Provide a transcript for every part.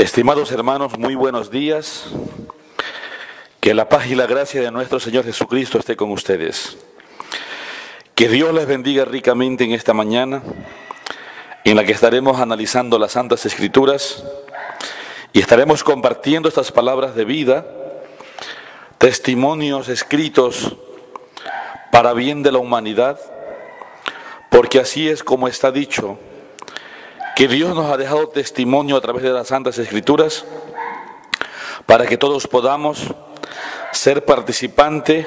Estimados hermanos, muy buenos días. Que la paz y la gracia de nuestro Señor Jesucristo esté con ustedes. Que Dios les bendiga ricamente en esta mañana, en la que estaremos analizando las Santas Escrituras y estaremos compartiendo estas palabras de vida, testimonios escritos para bien de la humanidad, porque así es como está dicho, que Dios nos ha dejado testimonio a través de las Santas Escrituras para que todos podamos ser participantes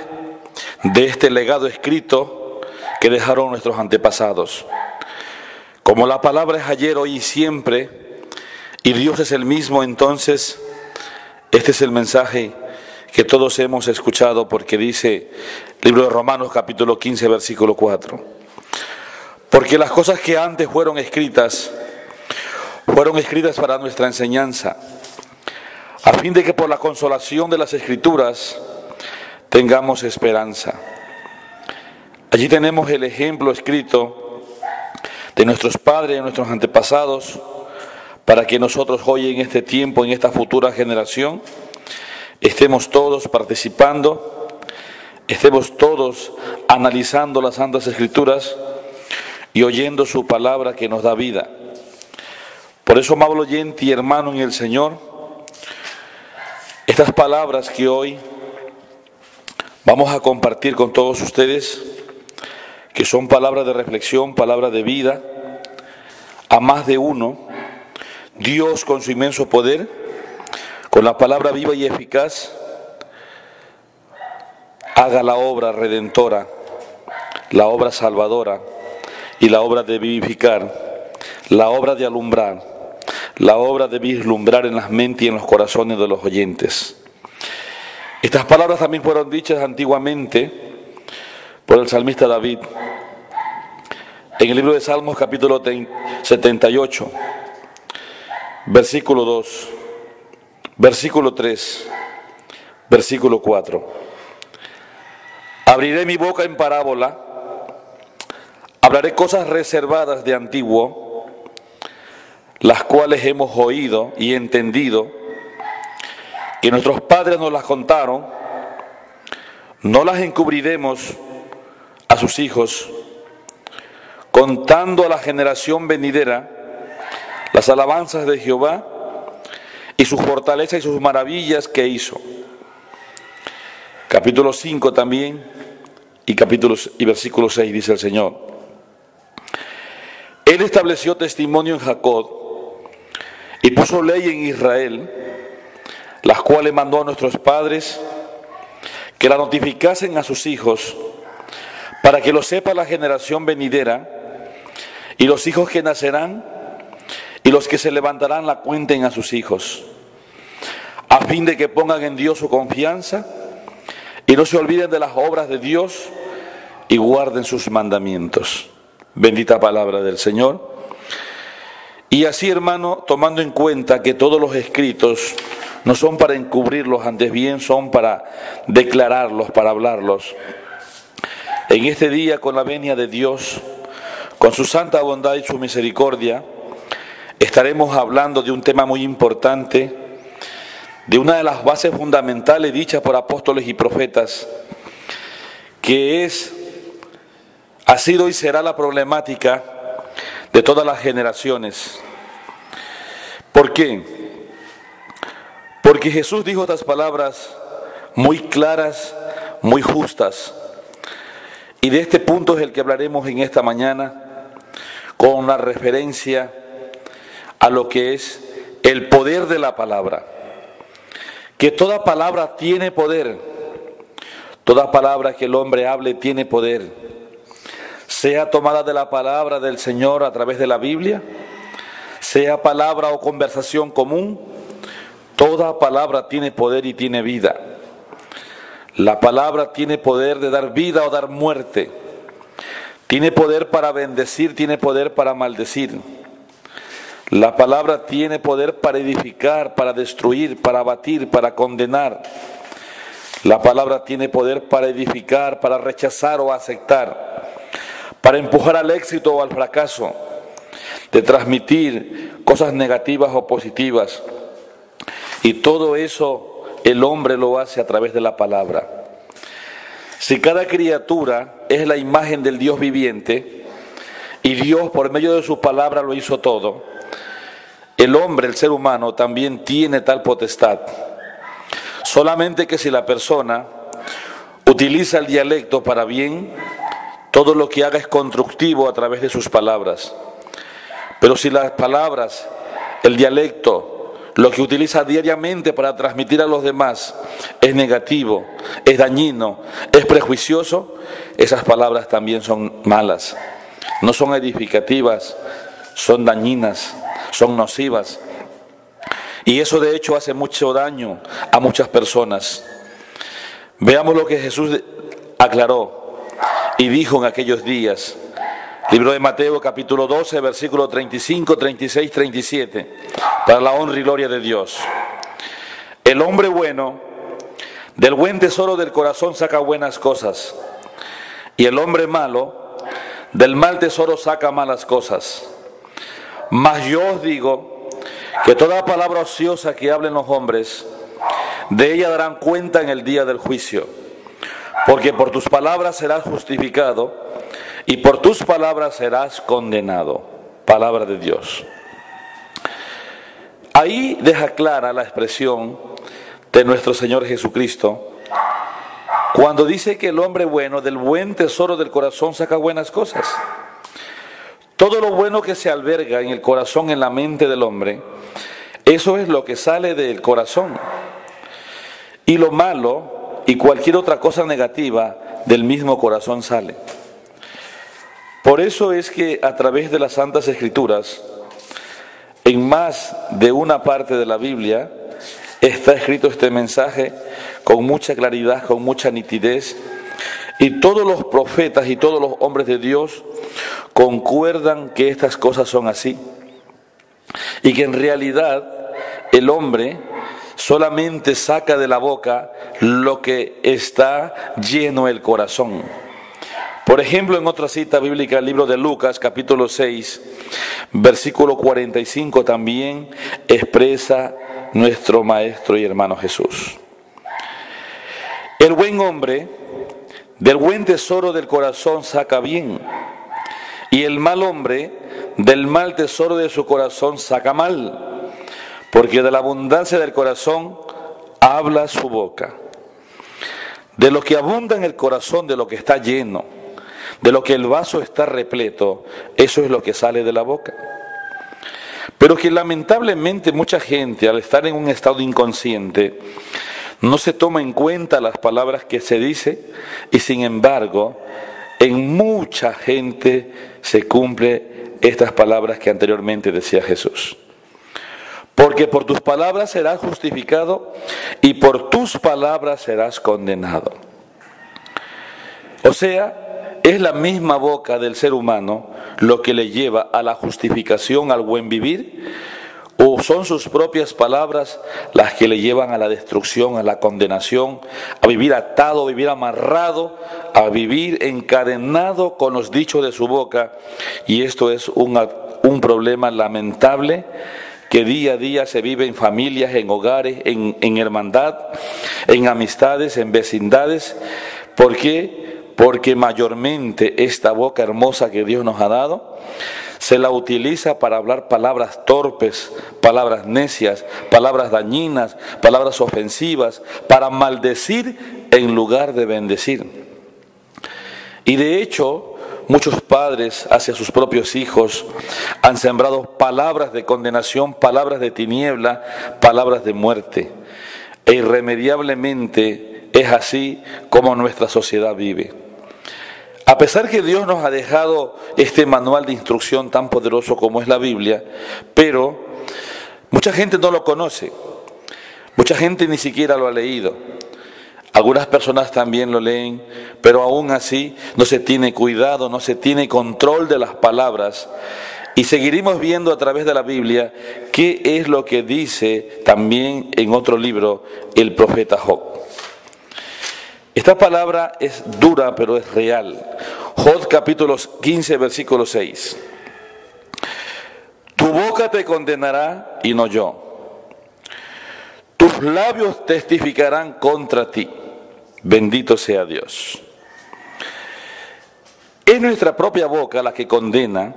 de este legado escrito que dejaron nuestros antepasados. Como la palabra es ayer, hoy y siempre, y Dios es el mismo, entonces este es el mensaje que todos hemos escuchado, porque dice el libro de Romanos capítulo 15 versículo 4. Porque las cosas que antes fueron escritas para nuestra enseñanza, a fin de que por la consolación de las Escrituras tengamos esperanza. Allí tenemos el ejemplo escrito de nuestros padres, de nuestros antepasados, para que nosotros hoy en este tiempo, en esta futura generación, estemos todos participando, estemos todos analizando las Santas Escrituras y oyendo su palabra que nos da vida. Por eso, amable oyente y hermano en el Señor, estas palabras que hoy vamos a compartir con todos ustedes, que son palabras de reflexión, palabras de vida, a más de uno, Dios con su inmenso poder, con la palabra viva y eficaz, haga la obra redentora, la obra salvadora y la obra de vivificar, la obra de alumbrar, la obra de vislumbrar en las mentes y en los corazones de los oyentes. Estas palabras también fueron dichas antiguamente por el salmista David en el libro de Salmos capítulo 78, versículo 2, versículo 3, versículo 4. Abriré mi boca en parábola, hablaré cosas reservadas de antiguo, las cuales hemos oído y entendido, que nuestros padres nos las contaron, no las encubriremos a sus hijos, contando a la generación venidera las alabanzas de Jehová y sus fortalezas y sus maravillas que hizo. Capítulo 5 también y versículo 6 dice el Señor: Él estableció testimonio en Jacob y puso ley en Israel, las cuales mandó a nuestros padres que la notificasen a sus hijos, para que lo sepa la generación venidera, y los hijos que nacerán, y los que se levantarán la cuenten a sus hijos, a fin de que pongan en Dios su confianza, y no se olviden de las obras de Dios, y guarden sus mandamientos. Bendita palabra del Señor. Y así, hermano, tomando en cuenta que todos los escritos no son para encubrirlos, antes bien son para declararlos, para hablarlos. En este día, con la venia de Dios, con su santa bondad y su misericordia, estaremos hablando de un tema muy importante, de una de las bases fundamentales dichas por apóstoles y profetas, que ha sido y será la problemática de todas las generaciones. ¿Por qué? Porque Jesús dijo estas palabras muy claras, muy justas. Y de este punto es el que hablaremos en esta mañana, con la referencia a lo que es el poder de la palabra. Que toda palabra tiene poder, toda palabra que el hombre hable tiene poder, sea tomada de la palabra del Señor a través de la Biblia, sea palabra o conversación común, toda palabra tiene poder y tiene vida. La palabra tiene poder de dar vida o dar muerte, tiene poder para bendecir, tiene poder para maldecir. La palabra tiene poder para edificar, para destruir, para abatir, para condenar. La palabra tiene poder para edificar, para rechazar o aceptar, para empujar al éxito o al fracaso, de transmitir cosas negativas o positivas. Y todo eso el hombre lo hace a través de la palabra. Si cada criatura es la imagen del Dios viviente, y Dios por medio de su palabra lo hizo todo, el hombre, el ser humano, también tiene tal potestad. Solamente que si la persona utiliza el dialecto para bien, todo lo que haga es constructivo a través de sus palabras. Pero si las palabras, el dialecto, lo que utiliza diariamente para transmitir a los demás es negativo, es dañino, es prejuicioso, esas palabras también son malas. No son edificativas, son dañinas, son nocivas. Y eso de hecho hace mucho daño a muchas personas. Veamos lo que Jesús aclaró y dijo en aquellos días. Libro de Mateo capítulo 12, versículos 35, 36, 37, para la honra y gloria de Dios. El hombre bueno, del buen tesoro del corazón saca buenas cosas, y el hombre malo, del mal tesoro saca malas cosas. Mas yo os digo que toda palabra ociosa que hablen los hombres, de ella darán cuenta en el día del juicio, porque por tus palabras serás justificado, y por tus palabras serás condenado. Palabra de Dios. Ahí deja clara la expresión de nuestro Señor Jesucristo, cuando dice que el hombre bueno, del buen tesoro del corazón saca buenas cosas. Todo lo bueno que se alberga en el corazón, en la mente del hombre, eso es lo que sale del corazón. Y lo malo y cualquier otra cosa negativa del mismo corazón sale. Por eso es que a través de las Santas Escrituras, en más de una parte de la Biblia, está escrito este mensaje con mucha claridad, con mucha nitidez, y todos los profetas y todos los hombres de Dios concuerdan que estas cosas son así, y que en realidad el hombre solamente saca de la boca lo que está lleno el corazón. Por ejemplo, en otra cita bíblica, el libro de Lucas, capítulo 6, versículo 45, también expresa nuestro Maestro y hermano Jesús. El buen hombre, del buen tesoro del corazón saca bien, y el mal hombre, del mal tesoro de su corazón saca mal, porque de la abundancia del corazón habla su boca. De lo que abunda en el corazón, de lo que está lleno, de lo que el vaso está repleto, eso es lo que sale de la boca. Pero que lamentablemente mucha gente, al estar en un estado inconsciente, no se toma en cuenta las palabras que se dice, y sin embargo, en mucha gente se cumple estas palabras que anteriormente decía Jesús. Porque por tus palabras serás justificado y por tus palabras serás condenado. O sea, es la misma boca del ser humano lo que le lleva a la justificación, al buen vivir, o son sus propias palabras las que le llevan a la destrucción, a la condenación, a vivir atado, a vivir amarrado, a vivir encadenado con los dichos de su boca. Y esto es un problema lamentable que día a día se vive en familias, en hogares, en hermandad, en amistades, en vecindades. ¿Por qué? Porque mayormente esta boca hermosa que Dios nos ha dado se la utiliza para hablar palabras torpes, palabras necias, palabras dañinas, palabras ofensivas, para maldecir en lugar de bendecir. Y de hecho, muchos padres hacia sus propios hijos han sembrado palabras de condenación, palabras de tiniebla, palabras de muerte. E irremediablemente es así como nuestra sociedad vive. A pesar que Dios nos ha dejado este manual de instrucción tan poderoso como es la Biblia, pero mucha gente no lo conoce, mucha gente ni siquiera lo ha leído. Algunas personas también lo leen, pero aún así no se tiene cuidado, no se tiene control de las palabras. Y seguiremos viendo a través de la Biblia qué es lo que dice también en otro libro el profeta Job. Esta palabra es dura, pero es real. Job capítulo 15, versículo 6. Tu boca te condenará y no yo. tus labios testificarán contra ti. Bendito sea Dios. Es nuestra propia boca la que condena,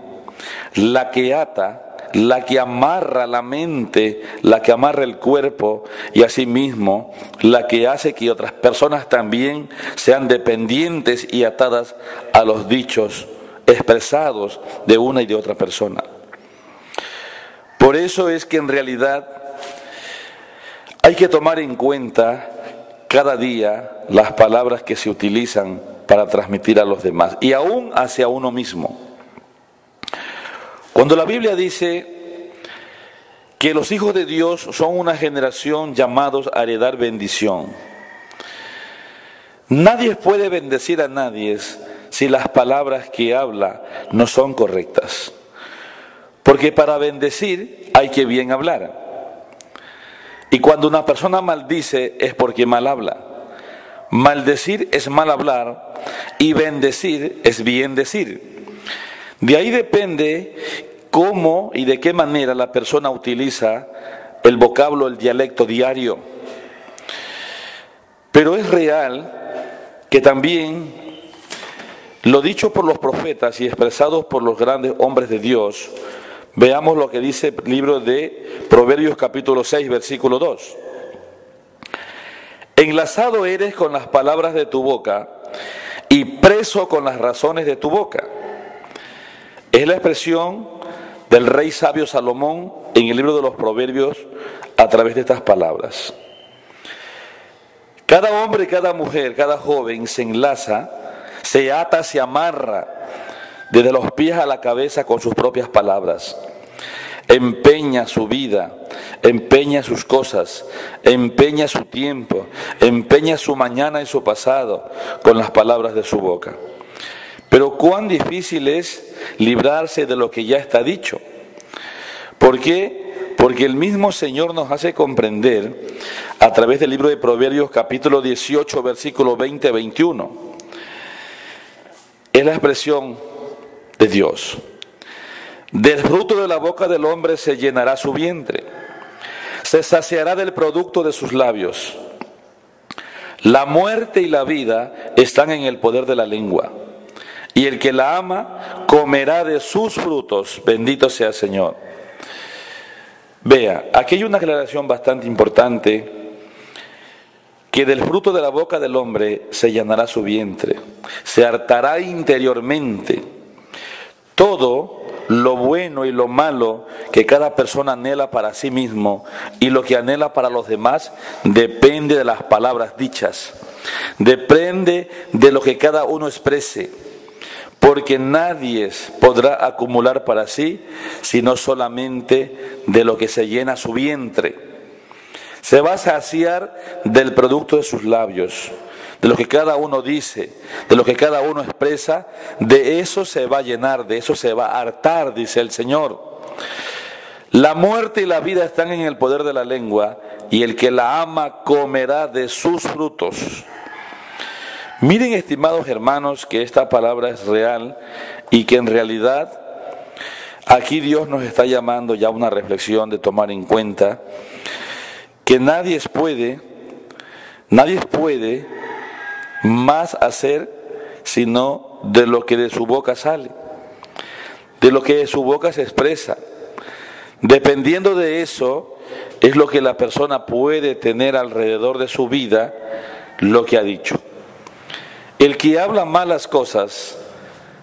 la que ata, la que amarra la mente, la que amarra el cuerpo y asimismo la que hace que otras personas también sean dependientes y atadas a los dichos expresados de una y de otra persona. Por eso es que en realidad hay que tomar en cuenta cada día las palabras que se utilizan para transmitir a los demás y aún hacia uno mismo. Cuando la Biblia dice que los hijos de Dios son una generación llamados a heredar bendición, nadie puede bendecir a nadie si las palabras que habla no son correctas. Porque para bendecir hay que bien hablar. Y cuando una persona maldice es porque mal habla. Maldecir es mal hablar y bendecir es bien decir. De ahí depende cómo y de qué manera la persona utiliza el vocablo, el dialecto diario. Pero es real que también lo dicho por los profetas y expresado por los grandes hombres de Dios, veamos lo que dice el libro de Proverbios capítulo 6, versículo 2. Enlazado eres con las palabras de tu boca y preso con las razones de tu boca. Es la expresión del rey sabio Salomón en el libro de los Proverbios a través de estas palabras. Cada hombre, cada mujer, cada joven se enlaza, se ata, se amarra desde los pies a la cabeza con sus propias palabras. Empeña su vida, empeña sus cosas, empeña su tiempo, empeña su mañana y su pasado con las palabras de su boca. Pero cuán difícil es librarse de lo que ya está dicho. ¿Por qué? Porque el mismo Señor nos hace comprender a través del libro de Proverbios capítulo 18, versículo 20-21. Es la expresión de Dios. Del fruto de la boca del hombre se llenará su vientre, se saciará del producto de sus labios. La muerte y la vida están en el poder de la lengua, y el que la ama comerá de sus frutos. Bendito sea el Señor. Vea, aquí hay una aclaración bastante importante, que del fruto de la boca del hombre se llenará su vientre, se hartará interiormente. Todo lo bueno y lo malo que cada persona anhela para sí mismo y lo que anhela para los demás depende de las palabras dichas, depende de lo que cada uno exprese, porque nadie podrá acumular para sí sino solamente de lo que se llena su vientre. Se va a saciar del producto de sus labios, de lo que cada uno dice, de lo que cada uno expresa, de eso se va a llenar, de eso se va a hartar, dice el Señor. La muerte y la vida están en el poder de la lengua, y el que la ama comerá de sus frutos. Miren, estimados hermanos, que esta palabra es real y que en realidad aquí Dios nos está llamando ya a una reflexión de tomar en cuenta que nadie puede más hacer sino de lo que de su boca sale, de lo que de su boca se expresa. Dependiendo de eso es lo que la persona puede tener alrededor de su vida, lo que ha dicho. El que habla malas cosas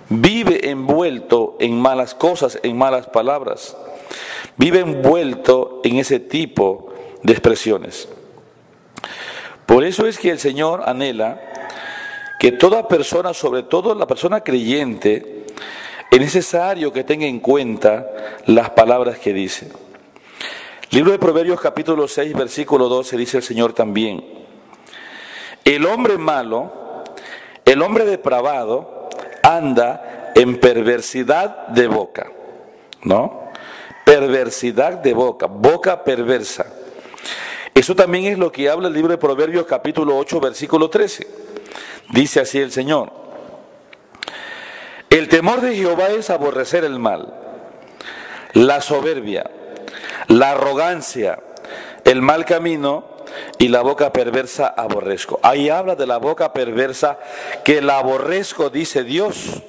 vive envuelto en malas cosas, en malas palabras, vive envuelto en ese tipo de expresiones. Por eso es que el Señor anhela que toda persona, sobre todo la persona creyente, es necesario que tenga en cuenta las palabras que dice. Libro de Proverbios capítulo 6, versículo 12, dice el Señor también: el hombre malo, el hombre depravado, anda en perversidad de boca, ¿no? Perversidad de boca, boca perversa. Eso también es lo que habla el libro de Proverbios capítulo 8, versículo 13. Dice así el Señor: el temor de Jehová es aborrecer el mal, la soberbia, la arrogancia, el mal camino y la boca perversa aborrezco. Ahí habla de la boca perversa que la aborrezco, dice Dios.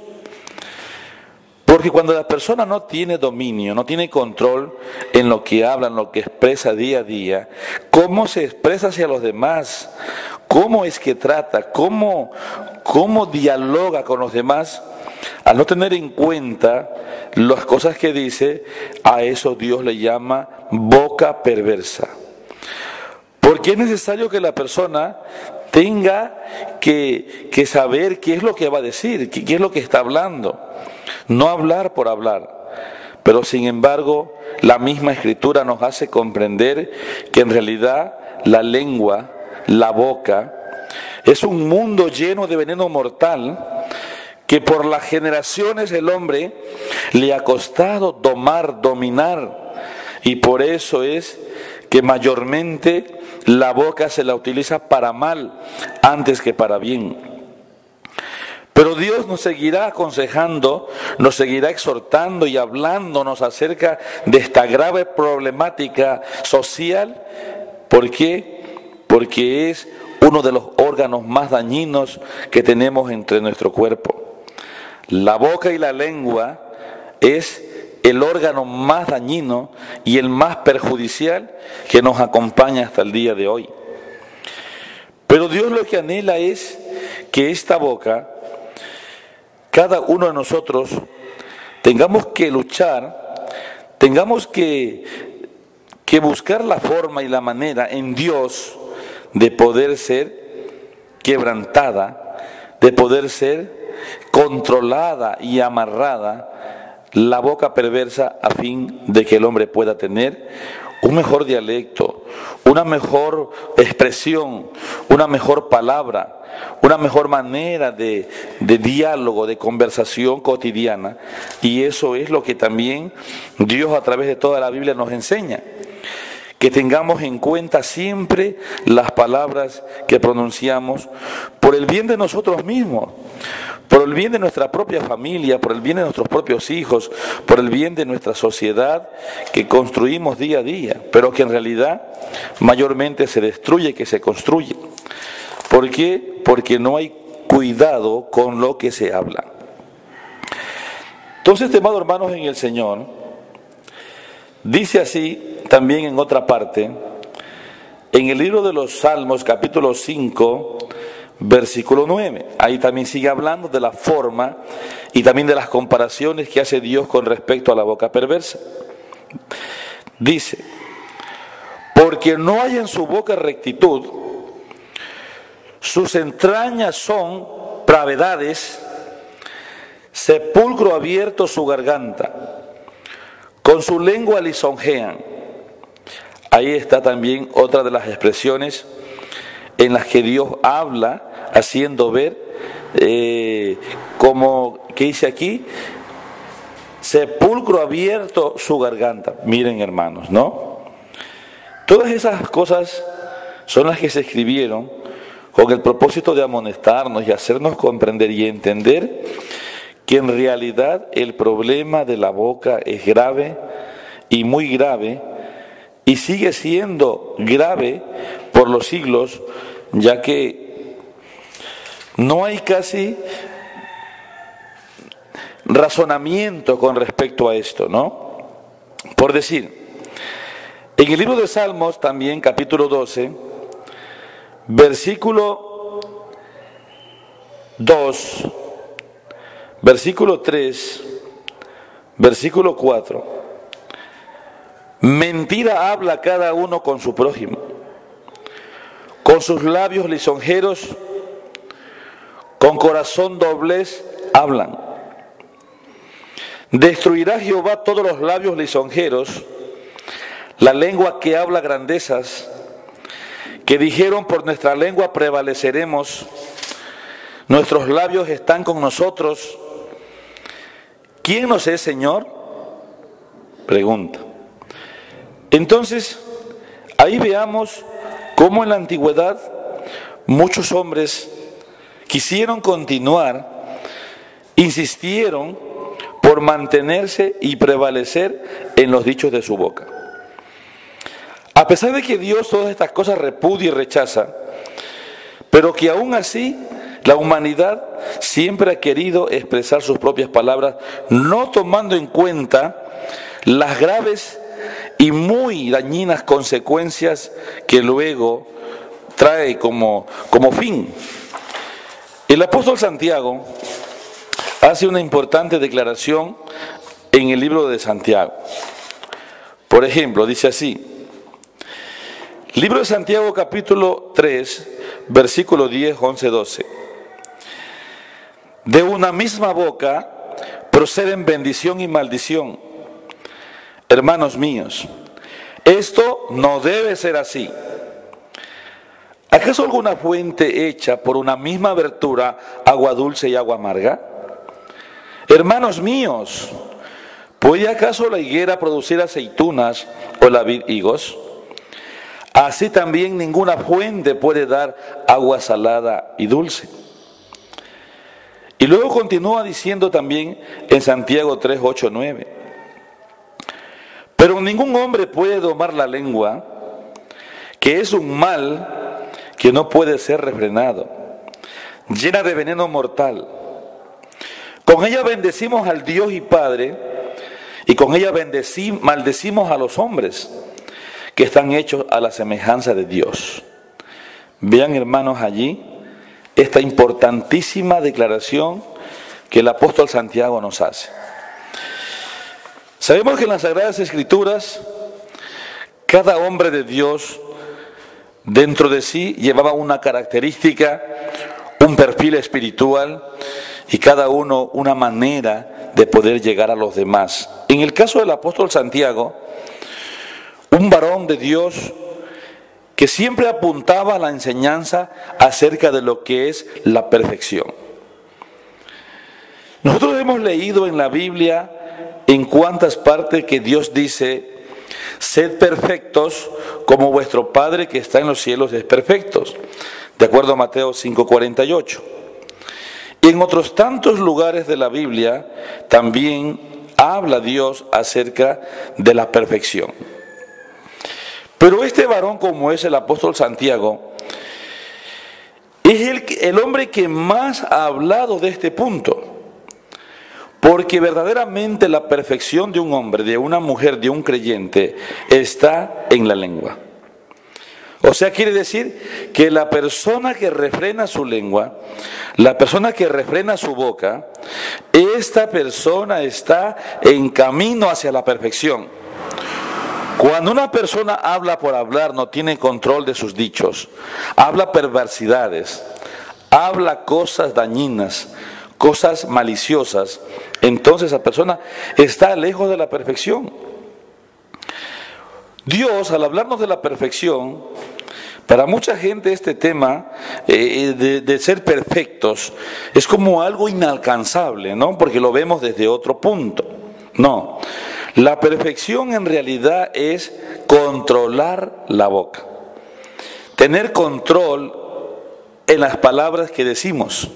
Porque cuando la persona no tiene dominio, no tiene control en lo que habla, en lo que expresa día a día, cómo se expresa hacia los demás, cómo es que trata, cómo dialoga con los demás, al no tener en cuenta las cosas que dice, a eso Dios le llama boca perversa. Porque es necesario que la persona tenga que saber qué es lo que va a decir, qué es lo que está hablando. No hablar por hablar. Pero sin embargo, la misma Escritura nos hace comprender que en realidad la lengua, la boca, es un mundo lleno de veneno mortal que por las generaciones el hombre le ha costado dominar. Y por eso es que mayormente la boca se la utiliza para mal antes que para bien. Pero Dios nos seguirá aconsejando, nos seguirá exhortando y hablándonos acerca de esta grave problemática social. ¿Por qué? Porque es uno de los órganos más dañinos que tenemos entre nuestro cuerpo. La boca y la lengua es el órgano más dañino y el más perjudicial que nos acompaña hasta el día de hoy. Pero Dios lo que anhela es que esta boca, cada uno de nosotros, tengamos que luchar, tengamos que buscar la forma y la manera en Dios de poder ser quebrantada, de poder ser controlada y amarrada la boca perversa, a fin de que el hombre pueda tener un mejor dialecto, una mejor expresión, una mejor palabra, una mejor manera de diálogo, de conversación cotidiana. Y eso es lo que también Dios a través de toda la Biblia nos enseña. Que tengamos en cuenta siempre las palabras que pronunciamos por el bien de nosotros mismos, por el bien de nuestra propia familia, por el bien de nuestros propios hijos, por el bien de nuestra sociedad que construimos día a día, pero que en realidad mayormente se destruye que se construye. ¿Por qué? Porque no hay cuidado con lo que se habla. Entonces, estimados hermanos en el Señor, dice así también en otra parte, en el libro de los Salmos, capítulo 5, versículo 9. Ahí también sigue hablando de la forma y también de las comparaciones que hace Dios con respecto a la boca perversa. Dice: porque no hay en su boca rectitud, sus entrañas son pravedades, sepulcro abierto su garganta, con su lengua lisonjean. Ahí está también otra de las expresiones en las que Dios habla, haciendo ver, como que dice aquí, sepulcro abierto su garganta. Miren, hermanos, ¿no? Todas esas cosas son las que se escribieron con el propósito de amonestarnos y hacernos comprender y entender que en realidad el problema de la boca es grave y muy grave, y sigue siendo grave por los siglos, ya que no hay casi razonamiento con respecto a esto, ¿no? Por decir, en el libro de Salmos también, capítulo 12, versículo 2, versículo 3, versículo 4. Mentira habla cada uno con su prójimo, con sus labios lisonjeros, con corazón doblez hablan. Destruirá Jehová todos los labios lisonjeros, la lengua que habla grandezas, que dijeron: por nuestra lengua prevaleceremos, nuestros labios están con nosotros. ¿Quién nos es Señor? Pregunta. Entonces, ahí veamos cómo en la antigüedad muchos hombres quisieron continuar, insistieron por mantenerse y prevalecer en los dichos de su boca. A pesar de que Dios todas estas cosas repudia y rechaza, pero que aún así la humanidad siempre ha querido expresar sus propias palabras, no tomando en cuenta las graves y muy dañinas consecuencias que luego trae como fin. El apóstol Santiago hace una importante declaración en el libro de Santiago. Por ejemplo, dice así, libro de Santiago capítulo 3, versículo 10, 11, 12. De una misma boca proceden bendición y maldición. Hermanos míos, esto no debe ser así. ¿Acaso alguna fuente hecha por una misma abertura, agua dulce y agua amarga? Hermanos míos, ¿puede acaso la higuera producir aceitunas o la vid higos? Así también ninguna fuente puede dar agua salada y dulce. Y luego continúa diciendo también en Santiago 3, 8, 9. Pero ningún hombre puede domar la lengua, que es un mal que no puede ser refrenado, llena de veneno mortal. Con ella bendecimos al Dios y Padre, y con ella maldecimos a los hombres que están hechos a la semejanza de Dios. Vean, hermanos, allí esta importantísima declaración que el apóstol Santiago nos hace. Sabemos que en las Sagradas Escrituras cada hombre de Dios dentro de sí llevaba una característica, un perfil espiritual y cada uno una manera de poder llegar a los demás. En el caso del apóstol Santiago, un varón de Dios que siempre apuntaba a la enseñanza acerca de lo que es la perfección. Nosotros hemos leído en la Biblia en cuántas partes que Dios dice: sed perfectos como vuestro Padre que está en los cielos es perfecto, de acuerdo a Mateo 5:48. Y en otros tantos lugares de la Biblia también habla Dios acerca de la perfección. Pero este varón, como es el apóstol Santiago, es el hombre que más ha hablado de este punto. Porque verdaderamente la perfección de un hombre, de una mujer, de un creyente, está en la lengua. O sea, quiere decir que la persona que refrena su lengua, la persona que refrena su boca, esta persona está en camino hacia la perfección. Cuando una persona habla por hablar, no tiene control de sus dichos, habla perversidades, habla cosas dañinas, cosas maliciosas, entonces esa persona está lejos de la perfección. Dios, al hablarnos de la perfección, para mucha gente este tema de ser perfectos es como algo inalcanzable, ¿no? Porque lo vemos desde otro punto. No, la perfección en realidad es controlar la boca, tener control en las palabras que decimos,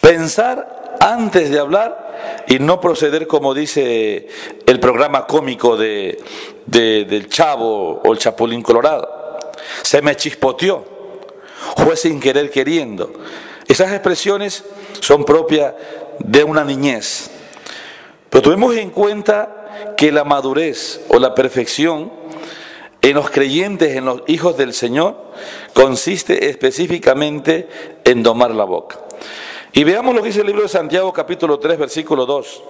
pensar antes de hablar y no proceder como dice el programa cómico del Chavo o el Chapulín Colorado. Se me chispoteó, fue sin querer queriendo. Esas expresiones son propias de una niñez. Pero tomemos en cuenta que la madurez o la perfección en los creyentes, en los hijos del Señor, consiste específicamente en domar la boca. Y veamos lo que dice el libro de Santiago capítulo 3 versículo 2.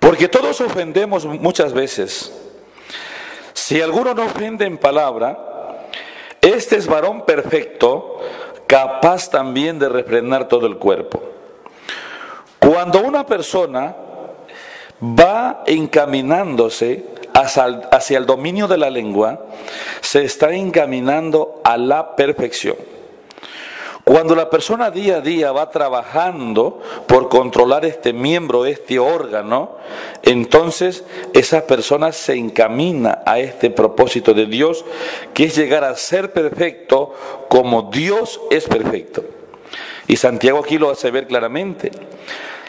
Porque todos ofendemos muchas veces. Si alguno no ofende en palabra, este es varón perfecto, capaz también de refrenar todo el cuerpo. Cuando una persona va encaminándose hacia el dominio de la lengua, se está encaminando a la perfección. Cuando la persona día a día va trabajando por controlar este miembro, este órgano, entonces esa persona se encamina a este propósito de Dios, que es llegar a ser perfecto como Dios es perfecto. Y Santiago aquí lo hace ver claramente.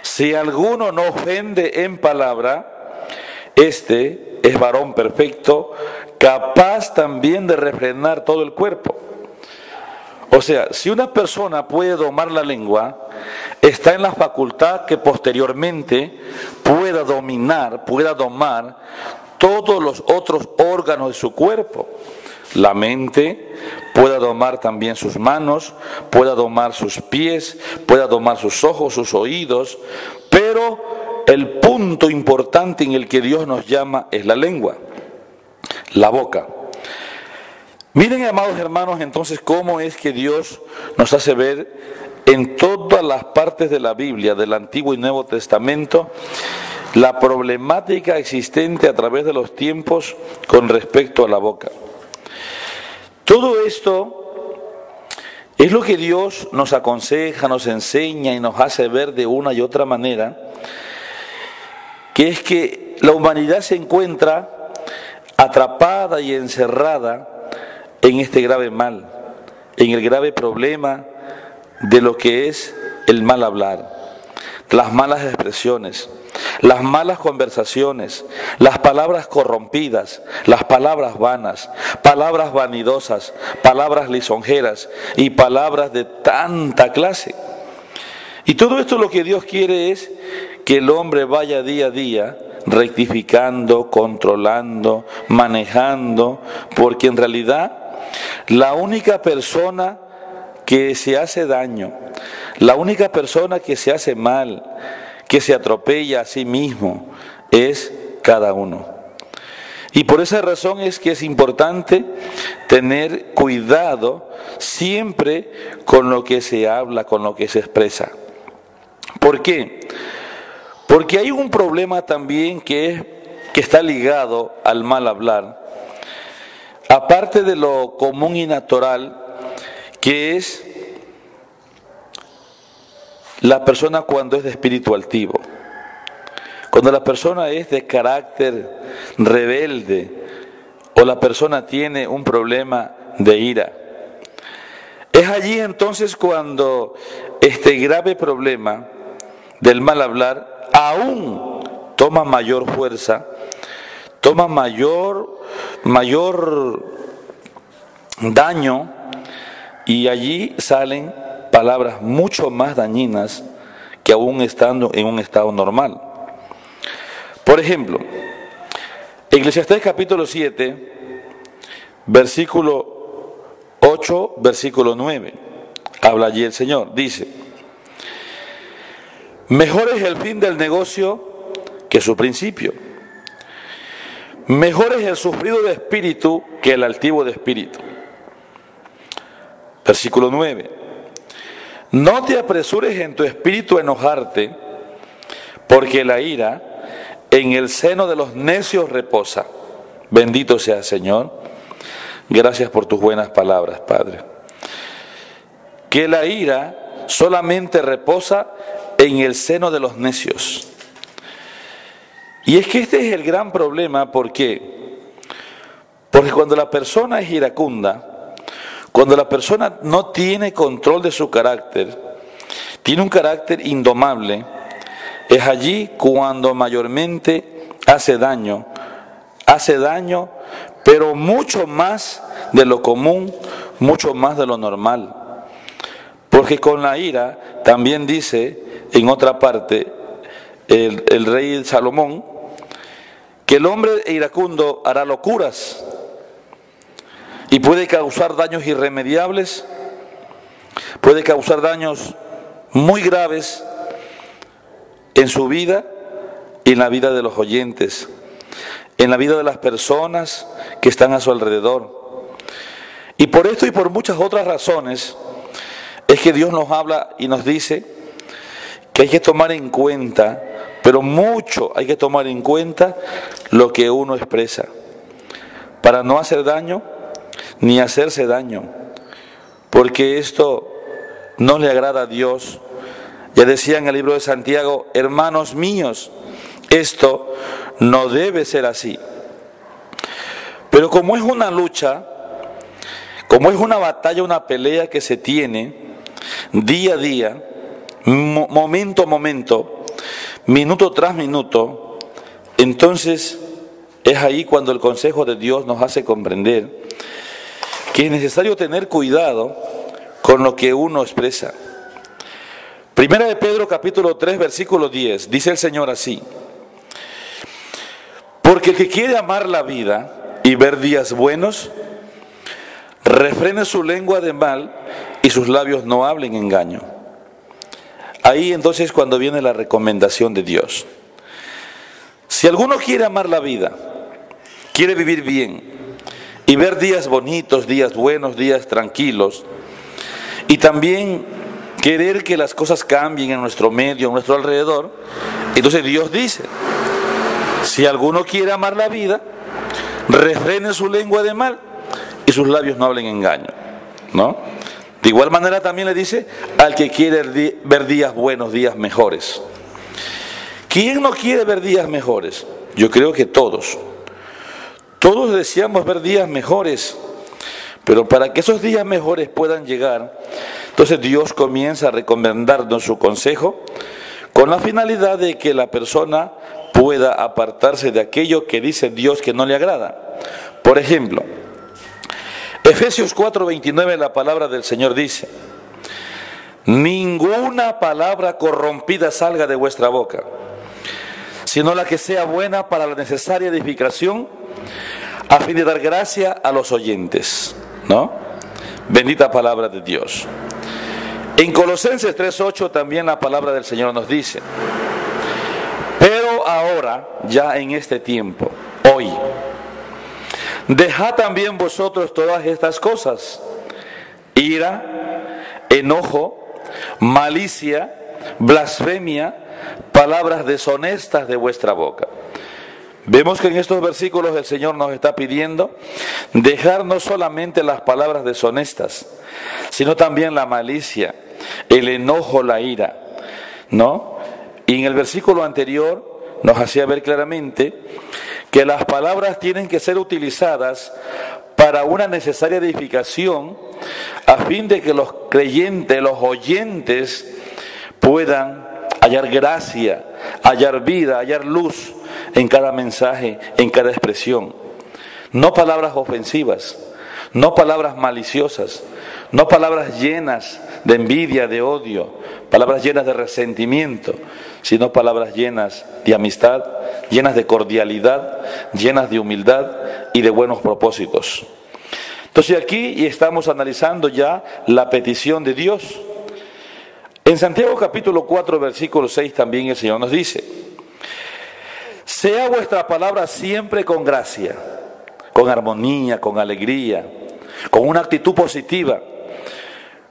Si alguno no ofende en palabra, este es varón perfecto, capaz también de refrenar todo el cuerpo. O sea, si una persona puede domar la lengua, está en la facultad que posteriormente pueda domar todos los otros órganos de su cuerpo. La mente pueda domar también sus manos, pueda domar sus pies, pueda domar sus ojos, sus oídos, pero el punto importante en el que Dios nos llama es la lengua, la boca. Miren, amados hermanos, entonces cómo es que Dios nos hace ver en todas las partes de la Biblia, del Antiguo y Nuevo Testamento, la problemática existente a través de los tiempos con respecto a la boca. Todo esto es lo que Dios nos aconseja, nos enseña y nos hace ver de una y otra manera, que es que la humanidad se encuentra atrapada y encerrada en este grave mal, en el grave problema de lo que es el mal hablar, las malas expresiones, las malas conversaciones, las palabras corrompidas, las palabras vanas, palabras vanidosas, palabras lisonjeras y palabras de tanta clase. Y todo esto lo que Dios quiere es que el hombre vaya día a día rectificando, controlando, manejando, porque en realidad la única persona que se hace daño, la única persona que se hace mal, que se atropella a sí mismo, es cada uno. Y por esa razón es que es importante tener cuidado siempre con lo que se habla, con lo que se expresa. ¿Por qué? Porque hay un problema también que está ligado al mal hablar, aparte de lo común y natural, que es la persona cuando es de espíritu altivo. Cuando la persona es de carácter rebelde o la persona tiene un problema de ira. Es allí entonces cuando este grave problema del mal hablar aún toma mayor fuerza, toma mayor daño, y allí salen palabras mucho más dañinas que aún estando en un estado normal. Por ejemplo, Eclesiastés capítulo 7, versículo 8, versículo 9, habla allí el Señor, dice: mejor es el fin del negocio que su principio. Mejor es el sufrido de espíritu que el altivo de espíritu. Versículo 9. No te apresures en tu espíritu a enojarte, porque la ira en el seno de los necios reposa. Bendito sea, Señor. Gracias por tus buenas palabras, Padre. Que la ira solamente reposa en el seno de los necios. Y es que este es el gran problema. ¿Por qué? Porque cuando la persona es iracunda, cuando la persona no tiene control de su carácter, tiene un carácter indomable, es allí cuando mayormente hace daño, pero mucho más de lo común, mucho más de lo normal. Porque con la ira, también dice en otra parte el rey Salomón, que el hombre iracundo hará locuras y puede causar daños irremediables, puede causar daños muy graves en su vida y en la vida de los oyentes, en la vida de las personas que están a su alrededor. Y por esto y por muchas otras razones es que Dios nos habla y nos dice que hay que tomar en cuenta, pero mucho hay que tomar en cuenta lo que uno expresa, para no hacer daño ni hacerse daño, porque esto no le agrada a Dios. Ya decía en el libro de Santiago: hermanos míos, esto no debe ser así. Pero como es una lucha, como es una batalla, una pelea que se tiene día a día, momento a momento, minuto tras minuto, entonces es ahí cuando el consejo de Dios nos hace comprender que es necesario tener cuidado con lo que uno expresa. Primera de Pedro capítulo 3 versículo 10, dice el Señor así: porque el que quiere amar la vida y ver días buenos, refrene su lengua de mal y sus labios no hablen engaño. Ahí entonces cuando viene la recomendación de Dios. Si alguno quiere amar la vida, quiere vivir bien y ver días bonitos, días buenos, días tranquilos, y también querer que las cosas cambien en nuestro medio, en nuestro alrededor, entonces Dios dice: si alguno quiere amar la vida, refrene su lengua de mal y sus labios no hablen engaño, ¿no? De igual manera también le dice al que quiere ver días buenos, días mejores. ¿Quién no quiere ver días mejores? Yo creo que todos. Todos deseamos ver días mejores, pero para que esos días mejores puedan llegar, entonces Dios comienza a recomendarnos su consejo con la finalidad de que la persona pueda apartarse de aquello que dice Dios que no le agrada. Por ejemplo, Efesios 4:29, la palabra del Señor dice: ninguna palabra corrompida salga de vuestra boca, sino la que sea buena para la necesaria edificación, a fin de dar gracia a los oyentes, ¿no? Bendita palabra de Dios. En Colosenses 3:8 también la palabra del Señor nos dice: pero ahora, ya en este tiempo, hoy, dejad también vosotros todas estas cosas: ira, enojo, malicia, blasfemia, palabras deshonestas de vuestra boca. Vemos que en estos versículos el Señor nos está pidiendo dejar no solamente las palabras deshonestas, sino también la malicia, el enojo, la ira, ¿no? Y en el versículo anterior nos hacía ver claramente que las palabras tienen que ser utilizadas para una necesaria edificación, a fin de que los creyentes, los oyentes, puedan hallar gracia, hallar vida, hallar luz en cada mensaje, en cada expresión. No palabras ofensivas, no palabras maliciosas, no palabras llenas de envidia, de odio, palabras llenas de resentimiento, sino palabras llenas de amistad, llenas de cordialidad, llenas de humildad y de buenos propósitos. Entonces aquí estamos analizando ya la petición de Dios. En Santiago capítulo 4 versículo 6 también el Señor nos dice: sea vuestra palabra siempre con gracia, con armonía, con alegría, con una actitud positiva,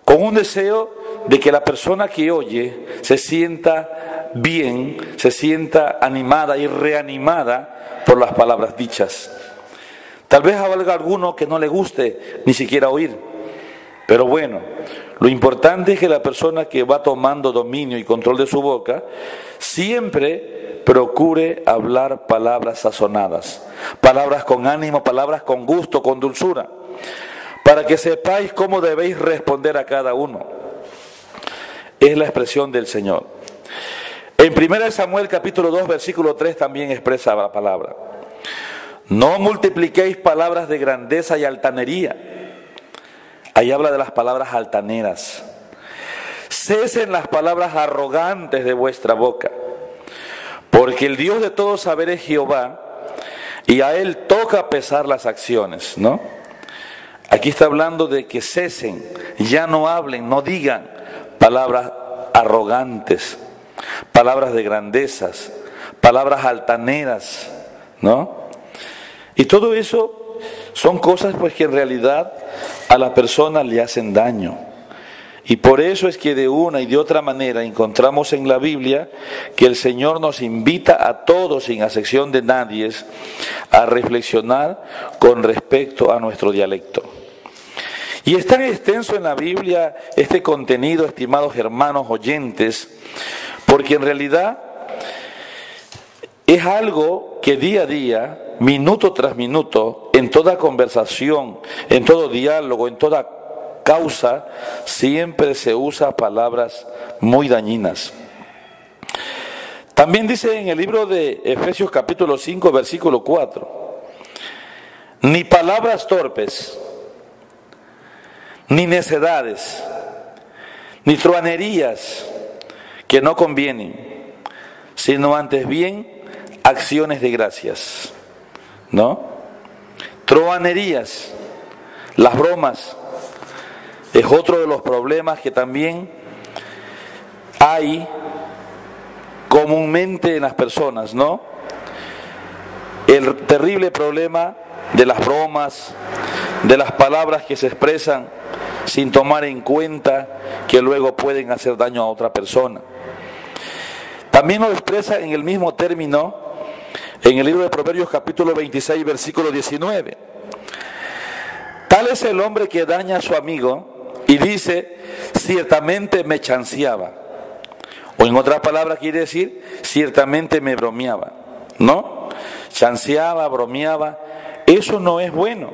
con un deseo de que la persona que oye se sienta bien, se sienta animada y reanimada por las palabras dichas. Tal vez habrá alguno que no le guste ni siquiera oír, pero bueno, lo importante es que la persona que va tomando dominio y control de su boca siempre procure hablar palabras sazonadas, palabras con ánimo, palabras con gusto, con dulzura, para que sepáis cómo debéis responder a cada uno. Es la expresión del Señor. En 1 Samuel capítulo 2 versículo 3 también expresa la palabra: no multipliquéis palabras de grandeza y altanería. Ahí habla de las palabras altaneras. Cesen las palabras arrogantes de vuestra boca, porque el Dios de todo saber es Jehová, y a Él toca pesar las acciones, ¿no? Aquí está hablando de que cesen, ya no hablen, no digan palabras arrogantes, palabras de grandezas, palabras altaneras, ¿no? Y todo eso son cosas pues que en realidad a la persona le hacen daño. Y por eso es que de una y de otra manera encontramos en la Biblia que el Señor nos invita a todos, sin excepción de nadie, a reflexionar con respecto a nuestro dialecto. Y es tan extenso en la Biblia este contenido, estimados hermanos oyentes, porque en realidad es algo que día a día, minuto tras minuto, en toda conversación, en todo diálogo, en toda causa, siempre se usa palabras muy dañinas. También dice en el libro de Efesios capítulo 5 versículo 4: ni palabras torpes, ni necedades, ni truhanerías que no convienen, sino antes bien acciones de gracias, ¿no? Truhanerías, las bromas, es otro de los problemas que también hay comúnmente en las personas, ¿no? El terrible problema de las bromas, de las palabras que se expresan sin tomar en cuenta que luego pueden hacer daño a otra persona. También lo expresa en el mismo término en el libro de Proverbios capítulo 26 versículo 19. Tal es el hombre que daña a su amigo y dice, ciertamente me chanceaba. O en otra palabra quiere decir, ciertamente me bromeaba, ¿no? Chanceaba, bromeaba, eso no es bueno.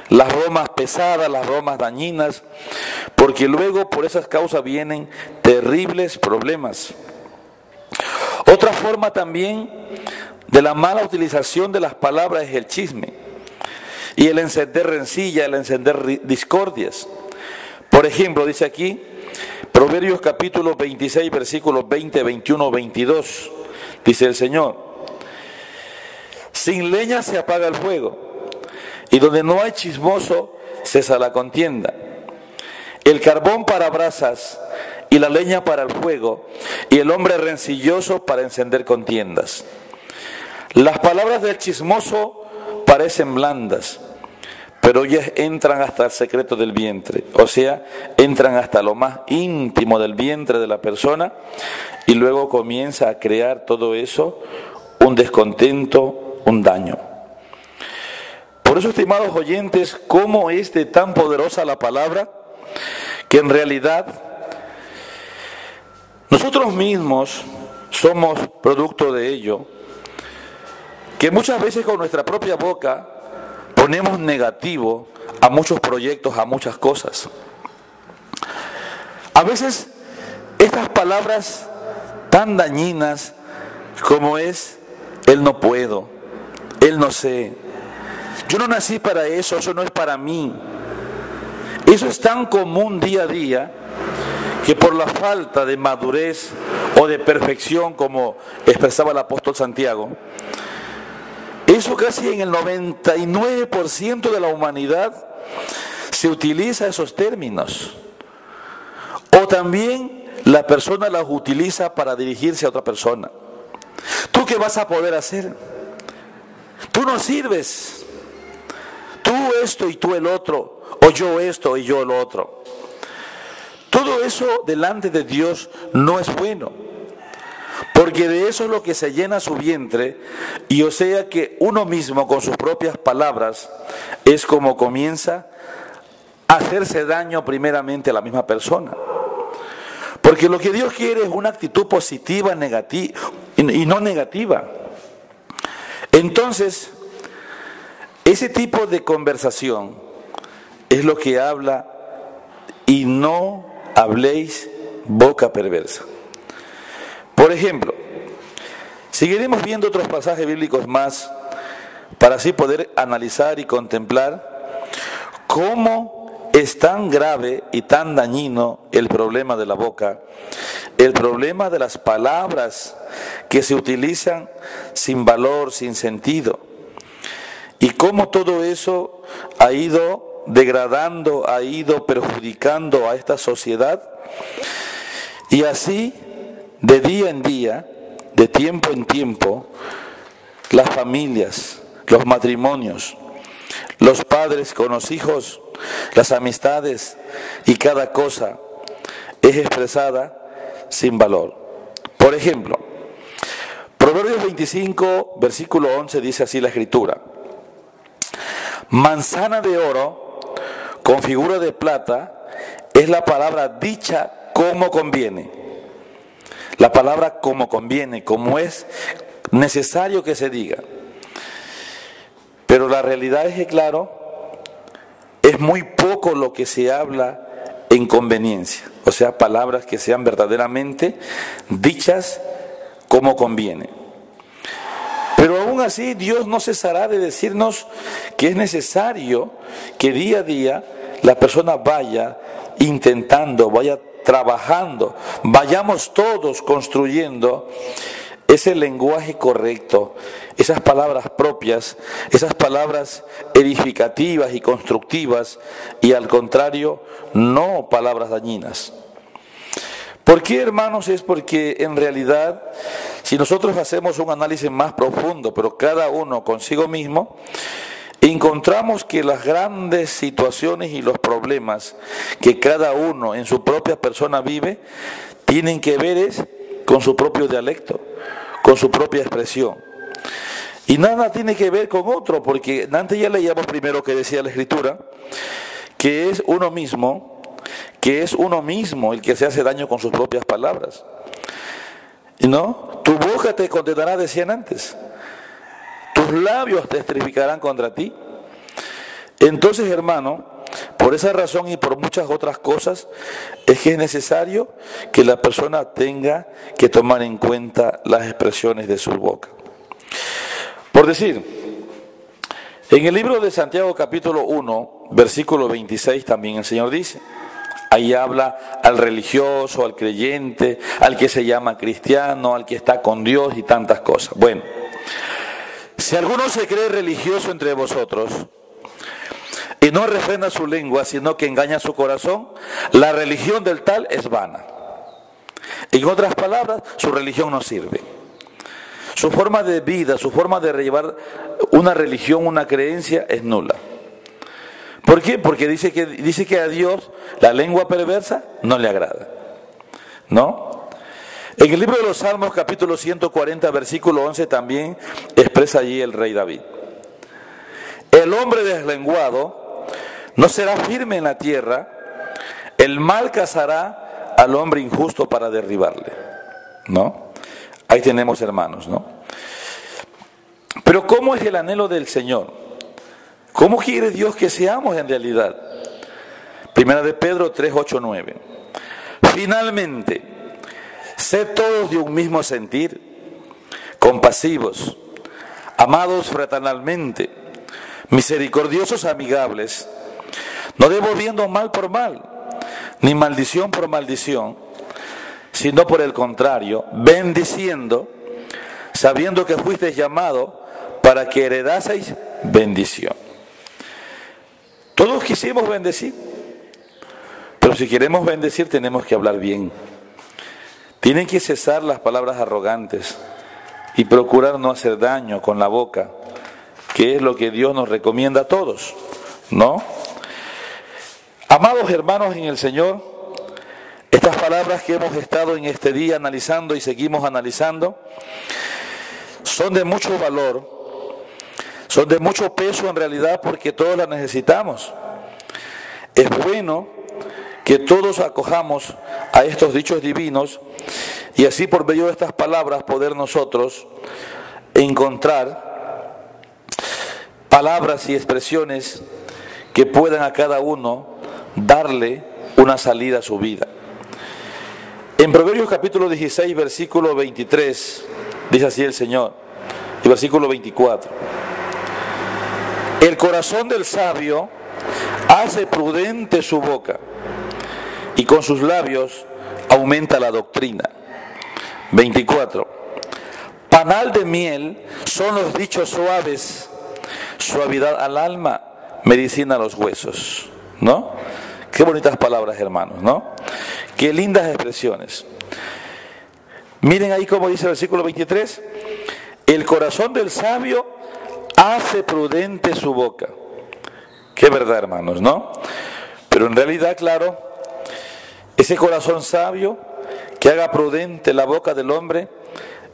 Las bromas pesadas, las bromas dañinas, porque luego por esas causas vienen terribles problemas. Otra forma también de la mala utilización de las palabras es el chisme y el encender rencilla, el encender discordias. Por ejemplo, dice aquí, Proverbios capítulo 26, versículos 20, 21, 22, dice el Señor, sin leña se apaga el fuego, y donde no hay chismoso cesa la contienda. El carbón para brasas y la leña para el fuego, y el hombre rencilloso para encender contiendas. Las palabras del chismoso parecen blandas, pero ellas entran hasta el secreto del vientre, o sea, entran hasta lo más íntimo del vientre de la persona y luego comienza a crear todo eso, un descontento, un daño. Por eso, estimados oyentes, ¿cómo es de tan poderosa la palabra? Que en realidad nosotros mismos somos producto de ello, que muchas veces con nuestra propia boca ponemos negativo a muchos proyectos, a muchas cosas. A veces estas palabras tan dañinas como es, él no puedo, él no sé, yo no nací para eso, eso no es para mí. Eso es tan común día a día que por la falta de madurez o de perfección, como expresaba el apóstol Santiago, eso casi en el 99% de la humanidad se utiliza esos términos. O también la persona los utiliza para dirigirse a otra persona. ¿Tú qué vas a poder hacer? Tú no sirves. Tú esto y tú el otro. O yo esto y yo el otro. Todo eso delante de Dios no es bueno. Porque de eso es lo que se llena su vientre, y o sea que uno mismo con sus propias palabras es como comienza a hacerse daño primeramente a la misma persona. Porque lo que Dios quiere es una actitud positiva, negativa y no negativa. Entonces, ese tipo de conversación es lo que habla, y no habléis boca perversa. Por ejemplo, seguiremos viendo otros pasajes bíblicos más para así poder analizar y contemplar cómo es tan grave y tan dañino el problema de la boca, el problema de las palabras que se utilizan sin valor, sin sentido, y cómo todo eso ha ido degradando, ha ido perjudicando a esta sociedad, y así de día en día, de tiempo en tiempo, las familias, los matrimonios, los padres con los hijos, las amistades y cada cosa es expresada sin valor. Por ejemplo, Proverbios 25, versículo 11 dice así la Escritura: manzana de oro con figura de plata es la palabra dicha como conviene. La palabra como conviene, como es necesario que se diga. Pero la realidad es que, claro, es muy poco lo que se habla en conveniencia. O sea, palabras que sean verdaderamente dichas como conviene. Pero Pero aún así Dios no cesará de decirnos que es necesario que día a día la persona vaya intentando, vaya trabajando, vayamos todos construyendo ese lenguaje correcto, esas palabras propias, esas palabras edificativas y constructivas, y al contrario, no palabras dañinas. ¿Por qué, hermanos? Es porque en realidad, si nosotros hacemos un análisis más profundo, pero cada uno consigo mismo, encontramos que las grandes situaciones y los problemas que cada uno en su propia persona vive, tienen que ver con su propio dialecto, con su propia expresión. Y nada tiene que ver con otro, porque antes ya leíamos primero que decía la Escritura, que es uno mismo el que se hace daño con sus propias palabras. ¿No? Tu boca te condenará, decían antes. Tus labios te testificarán contra ti. Entonces, hermano, por esa razón y por muchas otras cosas, es que es necesario que la persona tenga que tomar en cuenta las expresiones de su boca. Por decir, en el libro de Santiago capítulo 1, versículo 26 también el Señor dice, ahí habla al religioso, al creyente, al que se llama cristiano, al que está con Dios y tantas cosas. Bueno, si alguno se cree religioso entre vosotros y no refrena su lengua, sino que engaña su corazón, la religión del tal es vana. En otras palabras, su religión no sirve. Su forma de vida, su forma de llevar una religión, una creencia, es nula. ¿Por qué? Porque dice que a Dios la lengua perversa no le agrada, ¿no? En el libro de los Salmos, capítulo 140, versículo 11, también expresa allí el rey David. El hombre deslenguado no será firme en la tierra, el mal cazará al hombre injusto para derribarle, ¿no? Ahí tenemos, hermanos, ¿no? Pero ¿cómo es el anhelo del Señor? ¿Cómo quiere Dios que seamos en realidad? Primera de Pedro 3, 8, 9. Finalmente, sed todos de un mismo sentir, compasivos, amados fraternalmente, misericordiosos, amigables, no devolviendo mal por mal, ni maldición por maldición, sino por el contrario, bendiciendo, sabiendo que fuisteis llamados para que heredaseis bendición. Todos quisimos bendecir, pero si queremos bendecir tenemos que hablar bien. Tienen que cesar las palabras arrogantes y procurar no hacer daño con la boca, que es lo que Dios nos recomienda a todos, ¿no? Amados hermanos en el Señor, estas palabras que hemos estado en este día analizando y seguimos analizando, son de mucho valor, son de mucho peso en realidad, porque todos las necesitamos. Es bueno que todos acojamos a estos dichos divinos y así por medio de estas palabras poder nosotros encontrar palabras y expresiones que puedan a cada uno darle una salida a su vida. En Proverbios capítulo 16, versículo 23, dice así el Señor, y versículo 24. El corazón del sabio hace prudente su boca, y con sus labios aumenta la doctrina. 24. Panal de miel son los dichos suaves, suavidad al alma, medicina a los huesos, ¿no? Qué bonitas palabras, hermanos, ¿no? Qué lindas expresiones. Miren ahí cómo dice el versículo 23. El corazón del sabio hace prudente su boca. Qué verdad, hermanos, ¿no? Pero en realidad, claro, ese corazón sabio que haga prudente la boca del hombre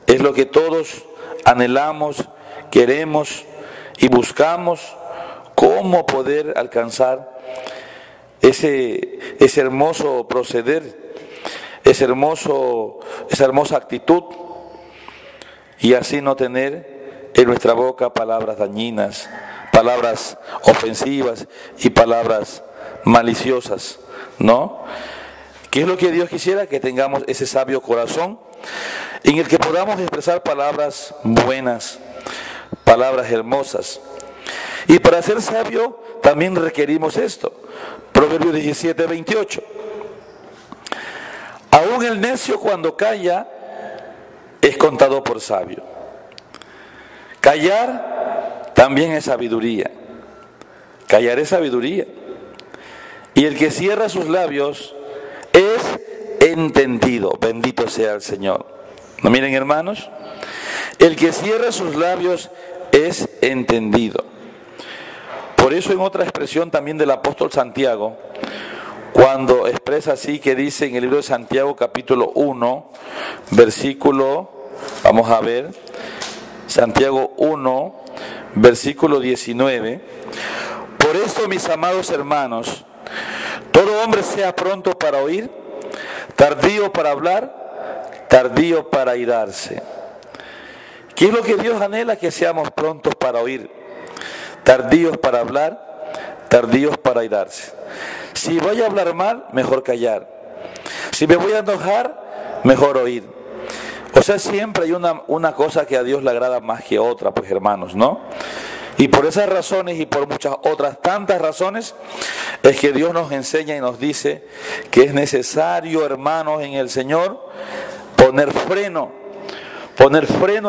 es lo que todos anhelamos, queremos y buscamos, cómo poder alcanzar ese hermoso proceder, esa hermosa actitud, y así no tener en nuestra boca palabras dañinas, palabras ofensivas y palabras maliciosas, ¿no? ¿Qué es lo que Dios quisiera? Que tengamos ese sabio corazón en el que podamos expresar palabras buenas, palabras hermosas. Y para ser sabio también requerimos esto. Proverbios 17:28. Aún el necio cuando calla es contado por sabio. Callar también es sabiduría. Callar es sabiduría. Y el que cierra sus labios es entendido. Bendito sea el Señor. ¿No miren, hermanos? El que cierra sus labios es entendido. Por eso en otra expresión también del apóstol Santiago, cuando expresa así, que dice en el libro de Santiago capítulo 1, versículo, vamos a ver, Santiago 1, versículo 19. Por esto, mis amados hermanos, todo hombre sea pronto para oír, tardío para hablar, tardío para airarse. ¿Qué es lo que Dios anhela? Que seamos prontos para oír, tardíos para hablar, tardíos para airarse. Si voy a hablar mal, mejor callar. Si me voy a enojar, mejor oír. O sea, siempre hay una cosa que a Dios le agrada más que otra, pues hermanos, ¿no? Y por esas razones y por muchas otras tantas razones es que Dios nos enseña y nos dice que es necesario, hermanos, en el Señor, poner freno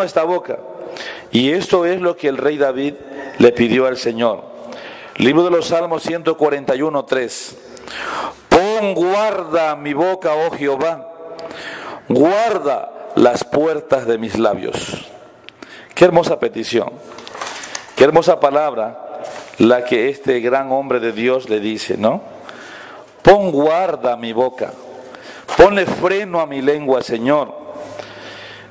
a esta boca. Y esto es lo que el rey David le pidió al Señor. Libro de los Salmos 141:3. Pon guarda mi boca, oh Jehová, guarda las puertas de mis labios. Qué hermosa petición, qué hermosa palabra la que este gran hombre de Dios le dice, ¿no? Pon guarda a mi boca, ponle freno a mi lengua, Señor.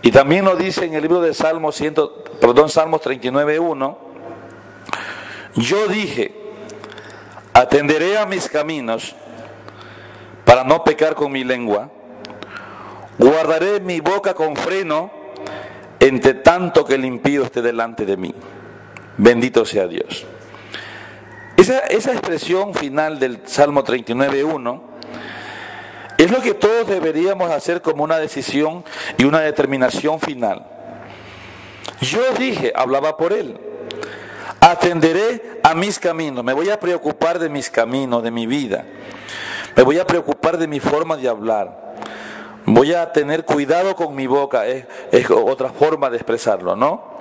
Y también lo dice en el libro de Salmos 39:1. Yo dije, atenderé a mis caminos para no pecar con mi lengua, guardaré mi boca con freno, entre tanto que el impío esté delante de mí. Bendito sea Dios. Esa expresión final del Salmo 39:1 es lo que todos deberíamos hacer como una decisión y una determinación final. Yo dije, hablaba por él, atenderé a mis caminos, me voy a preocupar de mis caminos, de mi vida, me voy a preocupar de mi forma de hablar, voy a tener cuidado con mi boca, es otra forma de expresarlo, ¿no?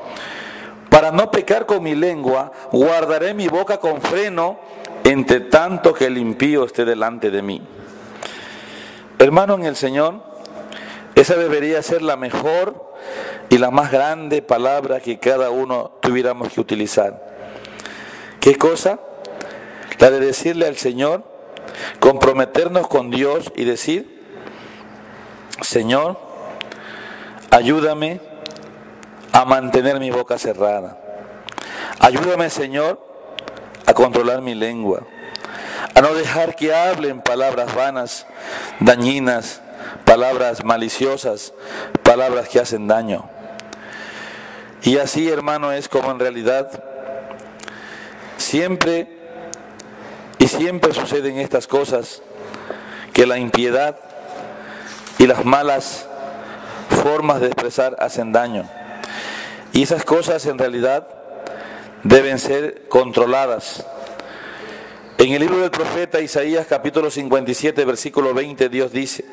Para no pecar con mi lengua, guardaré mi boca con freno, entre tanto que el impío esté delante de mí. Hermano en el Señor, esa debería ser la mejor y la más grande palabra que cada uno tuviéramos que utilizar. ¿Qué cosa? La de decirle al Señor, comprometernos con Dios y decir, Señor, ayúdame a mantener mi boca cerrada. Ayúdame, Señor, a controlar mi lengua, a no dejar que hablen palabras vanas, dañinas, palabras maliciosas, palabras que hacen daño. Y así, hermano, es como en realidad siempre suceden estas cosas, que la impiedad y las malas formas de expresar hacen daño. Y esas cosas en realidad deben ser controladas. En el libro del profeta Isaías capítulo 57 versículo 20 Dios dice,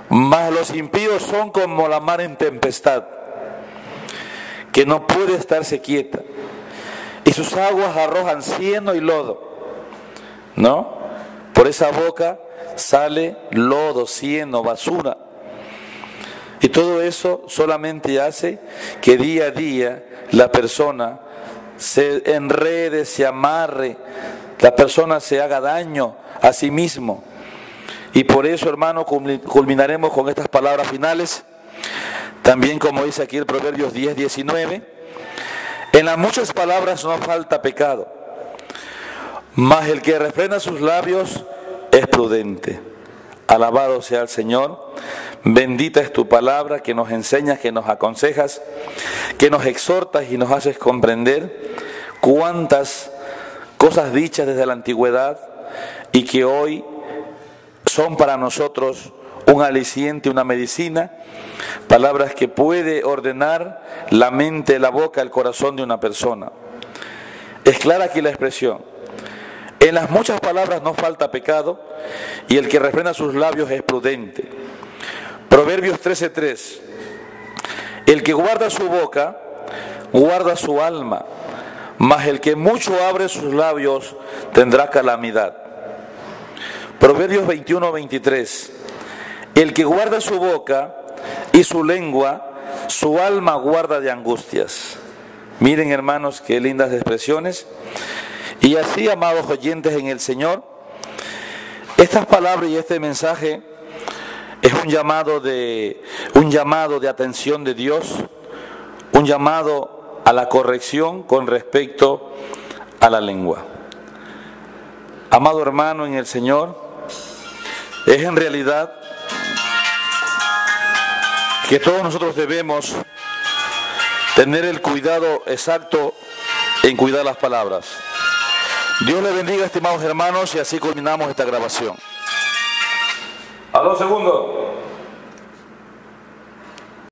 mas los impíos son como la mar en tempestad, que no puede estarse quieta, y sus aguas arrojan cieno y lodo, ¿no? Por esa boca sale lodo, cieno, basura. Y todo eso solamente hace que día a día la persona se enrede, se amarre, la persona se haga daño a sí mismo. Y por eso, hermano, culminaremos con estas palabras finales. También como dice aquí el Proverbios 10:19, en las muchas palabras no falta pecado, mas el que refrena sus labios es prudente. Alabado sea el Señor. Bendita es tu palabra que nos enseñas, que nos aconsejas, que nos exhortas y nos haces comprender cuántas cosas dichas desde la antigüedad y que hoy son para nosotros un aliciente, una medicina, palabras que puede ordenar la mente, la boca, el corazón de una persona. Es clara aquí la expresión: en las muchas palabras no falta pecado, y el que refrena sus labios es prudente. Proverbios 13:3: el que guarda su boca, guarda su alma, mas el que mucho abre sus labios tendrá calamidad. Proverbios 21:23: el que guarda su boca y su lengua, su alma guarda de angustias. Miren, hermanos, qué lindas expresiones. Y así, amados oyentes en el Señor, estas palabras y este mensaje es un llamado de atención de Dios, un llamado a la corrección con respecto a la lengua. Amado hermano en el Señor, es en realidad que todos nosotros debemos tener el cuidado exacto en cuidar las palabras. Dios les bendiga, estimados hermanos, y así culminamos esta grabación. A 2 segundos.